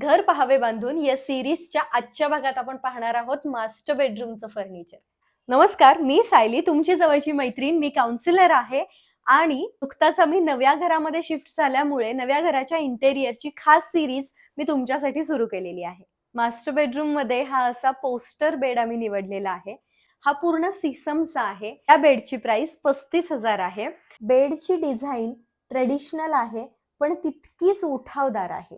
घर पहावे बांधून या सिरीजच्या आजच्या भागात आपण पाहणार आहोत मास्टर बेडरूमचं फर्निचर. नमस्कार, मी सायली, तुमची जवळची मैत्रीण. मी काउन्सिलर आहे आणि नुकताच आम्ही नव्या घरामध्ये शिफ्ट झाल्यामुळे नव्या घराच्या इंटेरियरची खास सिरीज मी तुमच्यासाठी सुरू केलेली आहे. मास्टर बेडरूम मध्ये हा असा पोस्टर बेड आम्ही निवडलेला आहे. हा पूर्ण सिसमचा आहे. या बेडची प्राइस 35,000 आहे. बेडची डिझाईन ट्रेडिशनल आहे पण तितकीच उठावदार आहे.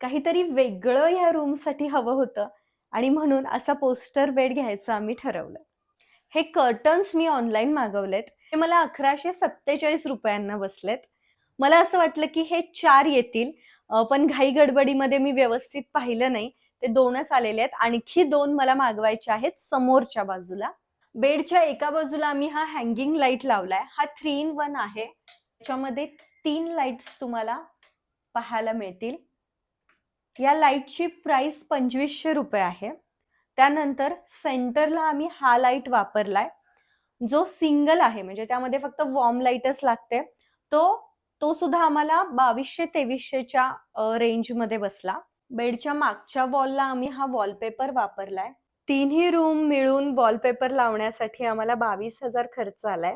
काहीतरी वेगळं या रूमसाठी हवं होतं आणि म्हणून असा पोस्टर बेड घ्यायचं आम्ही ठरवलं. हे कर्टन्स मी ऑनलाईन मागवलेत. ते मला 1147 रुपयांना बसलेत. मला असं वाटलं की हे 4 येतील, पण घाई गडबडीमध्ये मी व्यवस्थित पाहिलं नाही. ते 2च आलेले आहेत. आणखी 2 मला मागवायचे आहेत समोरच्या बाजूला. बेडच्या एका बाजूला आम्ही हा हँगिंग लाईट लावलाय. हा 3 in 1 आहे. त्याच्यामध्ये 3 लाईट्स तुम्हाला पाहायला मिळतील. या लाईटची प्राइस 2500 रुपये आहे. त्यानंतर सेंटरला आम्ही हा लाईट वापरलाय जो सिंगल आहे, म्हणजे त्यामध्ये फक्त वॉर्म लाईटच लागते. तो सुद्धा आम्हाला 2200-2300च्या रेंजमध्ये बसला. बेडच्या मागच्या वॉलला आम्ही हा वॉलपेपर वापरलाय. तिन्ही रूम मिळून वॉलपेपर लावण्यासाठी आम्हाला 22,000 खर्च आलाय.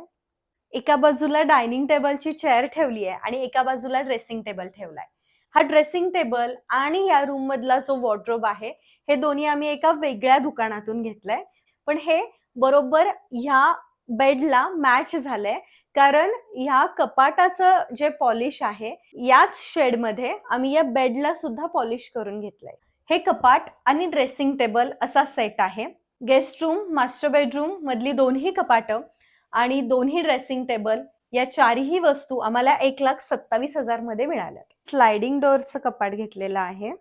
एका बाजूला डायनिंग टेबलची चेअर ठेवली आहे आणि एका बाजूला ड्रेसिंग टेबल ठेवलाय. हा ड्रेसिंग टेबल आणि या रूम मधला जो वॉर्डरोब आहे हे दोन्ही आम्ही एका वेगळ्या दुकानातून घेतलंय, पण हे बरोबर ह्या बेडला मॅच झालंय, कारण ह्या कपाटाचं जे पॉलिश आहे याच शेडमध्ये आम्ही या बेडला सुद्धा पॉलिश करून घेतलंय. हे कपाट आणि ड्रेसिंग टेबल असा सेट आहे. गेस्ट रूम, मास्टर बेडरूम मधली दोन्ही कपाटं आणि दोन्ही ड्रेसिंग टेबल या चारही वस्तू आम्हाला 1,27,000 मध्ये मिळाल्या. स्लायडिंग डोअरचं कपाट घेतलेलं आहे.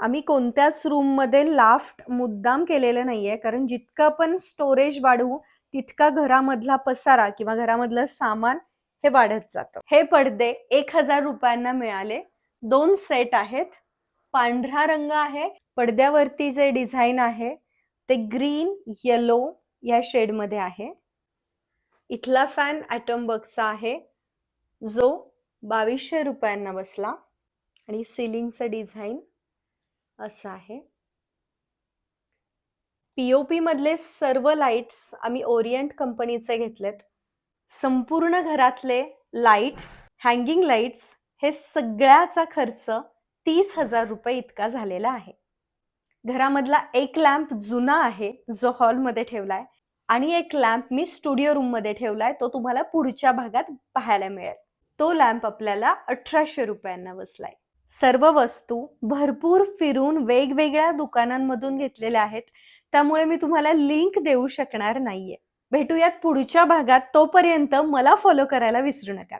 आम्ही कोणत्याच रूम मध्ये लाफ्ट मुद्दाम केलेलं नाहीये, कारण जितकं आपण स्टोरेज वाढवू तितका घरामधला पसारा किंवा घरामधलं सामान हे वाढत जातं. हे पडदे 1,000 रुपयांना मिळाले. 2 सेट आहेत. पांढरा रंग आहे. पडद्यावरती जे डिझाईन आहे ते ग्रीन येलो या शेड मध्ये आहे. इथला फॅन ॲटमबर्गचा आहे जो 2200 रुपयांना बसला आणि सिलिंगचं डिझाईन असं आहे. पीओपी मधले सर्व लाईट्स आम्ही ओरिएंट कंपनीचे घेतलेत. संपूर्ण घरातले लाईट्स, हँगिंग लाईट्स हे सगळ्याचा खर्च 30,000 रुपये इतका झालेला आहे. घरामधला एक लॅम्प जुना आहे जो हॉलमध्ये ठेवलाय आणि एक लॅम्प मी स्टुडिओ रूम मध्ये ठेवलाय. तो तुम्हाला पुढच्या भागात पाहायला मिळेल. तो लॅम्प आपल्याला 1,800 रुपयांना बसलाय. सर्व वस्तू भरपूर फिरून वेगवेगळ्या दुकानांमधून घेतलेल्या आहेत, त्यामुळे मी तुम्हाला लिंक देऊ शकणार नाहीये. भेटूयात पुढच्या भागात. तोपर्यंत मला फॉलो करायला विसरू नका.